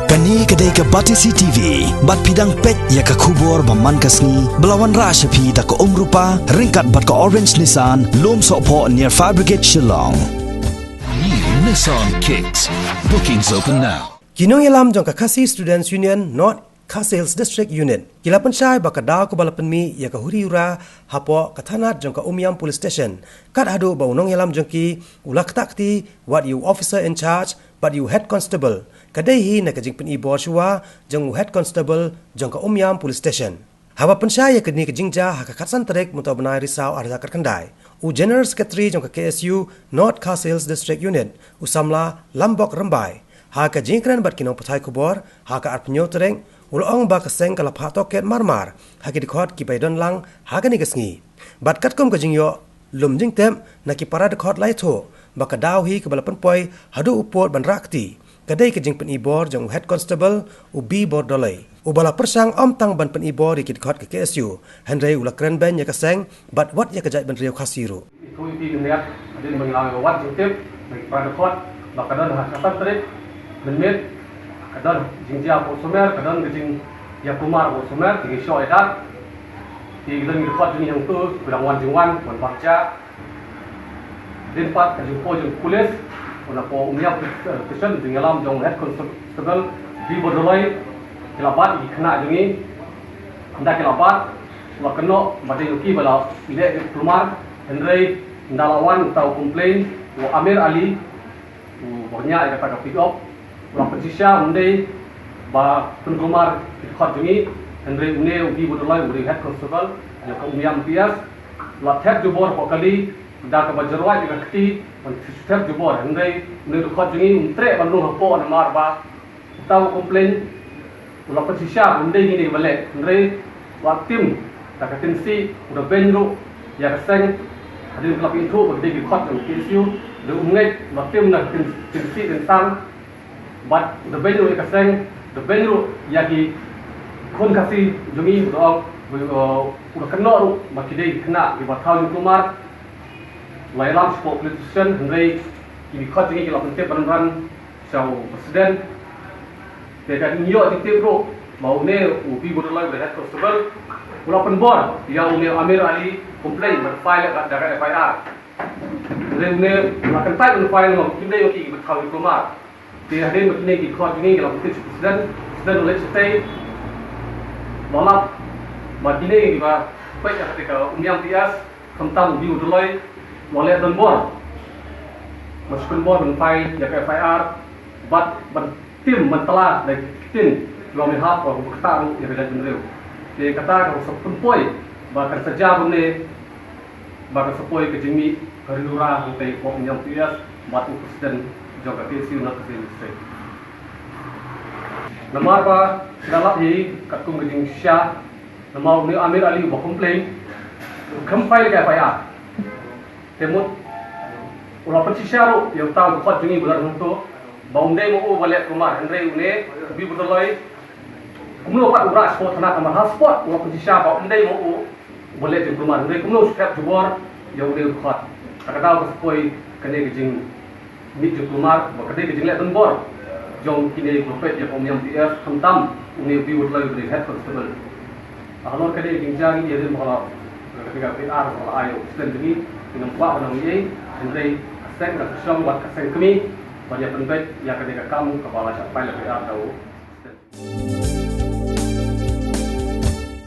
Kani kedai ke Batisi TV, bat pidang pet ya ke kubur baman kasni, belawan rashapi da ke rupa, ringkat bat ke Orange Nissan, lom sokpo near Fire Brigade Shillong. New Nissan Kicks. Bookings open now. Kinong yalam jong Kakasi Students Union North Sales District Unit. Kila pensyai baka daw ko balapan mi ya ka huriura hapo kathanat jong ka Umiam Police Station. Kat adu ba unong yalam jong ki ulak takti what you officer in charge but you head constable. Kadai hi na kajing pen ibor shua jong head constable jong ka Umiam Police Station. Haba pensyai ya kini kajing ja ha ka katsan trek muta benai risau arza kat kendai. U General Secretary jong ka KSU North Sales District Unit usamla Lambok Rembai. Ha ka jingkran bat kinong patai kubor ha ka arpenyo tereng ulong ba kaseng kala phato ket marmar ha ki dikhot ki baidon lang ha ka ni gasngi bat kat kom ka jingyo lum jing tem na ki para dikhot lai tho ba ka daw hi ka balapan poi hadu upot ban rakti kadai ka jing pen ibor jong head constable u bi bor dolai u bala persang om tang ban pen ibor ki dikhot ka KSU henry ulakren ben ya kaseng bat wat ya ka jai ban riau khasiru itu di dunia ada mengilang wat jing tem baik para dikhot ba ka dan ha ka trik menit kadang jingjia po somer kadang jing ya kumar po somer ti show edat ti leng record ni yang tu kurang wan jingwan wan bakja din pat ka jing po jing police ona po umia station jing alam jong head constable di bodoloi kilabat di kena jingi anda kilabat wa keno mading ki bala ile kumar henry ndalawan tau complain wa Amir Ali banyak yang kata pick up orang pencisya undai ba penggemar khot jungi Henry une ugi bodolai uri head constable ya ka Umiam Pias la thep jubor pokali da ka bajarwa juga kti on thep jubor Henry une khot jungi untre banu hapo na mar ba tahu komplain la pencisya undai ni bale Henry wa tim ta ka tinsi udah benru ya ka seng hadin klub itu bagi khot jung KSU de ungai la tim na tinsi tentang but the venue ka seng the venue yagi kon kasi jungi dong udah kena ru makide kena di batau yung kumar lailam sport politician henry kini khot jungi kila pentep ban sau presiden dekat nyo tip ru mau ne ubi bodolai head constable ulah penbor ya une Amir Ali complain ber file kat FIR ne ulah kan file no kinde yo ki batau yung kumar di hadin begini di khot ini kalau kita sedang oleh stay malam matine di ba pai ketika Umiam Pias tentang di udolai oleh dan bor meskipun bor menpai ya FIR bat tim mentela dari tim kami hap atau berkata yang tidak benar dia kata kalau sepoi bahkan saja bune bahkan sepoi ke jimi harilura untuk Umiam Pias batu presiden juga KSU nak selesai. Nama apa? Dalam ini katung gejing Syah. Nama ni Amir Ali buat komplain. Kempai lagi FIR. Temut. Ulah pencisya ru yang tahu khot jungi bulan untuk. Baundai mau balik rumah Henry une bi berdolai. Kumno pat uras sport tanah kamar sport. Ulah pencisya baundai mau balik di rumah Henry. Kumno setiap jubor yang une khot. Tak tahu sepoi kena gejing mit kumar bakade ke jingle tenbor jong kini grupet ya Umiam Pias hentam uni bi urlai beri head constable alor kade jingjang ni dia malah ketika PR malah ayo stand ini dengan buat orang ini Henry aseng dan song buat kaseng kami banyak penbet yang ketika kamu kepala siapa yang PR tahu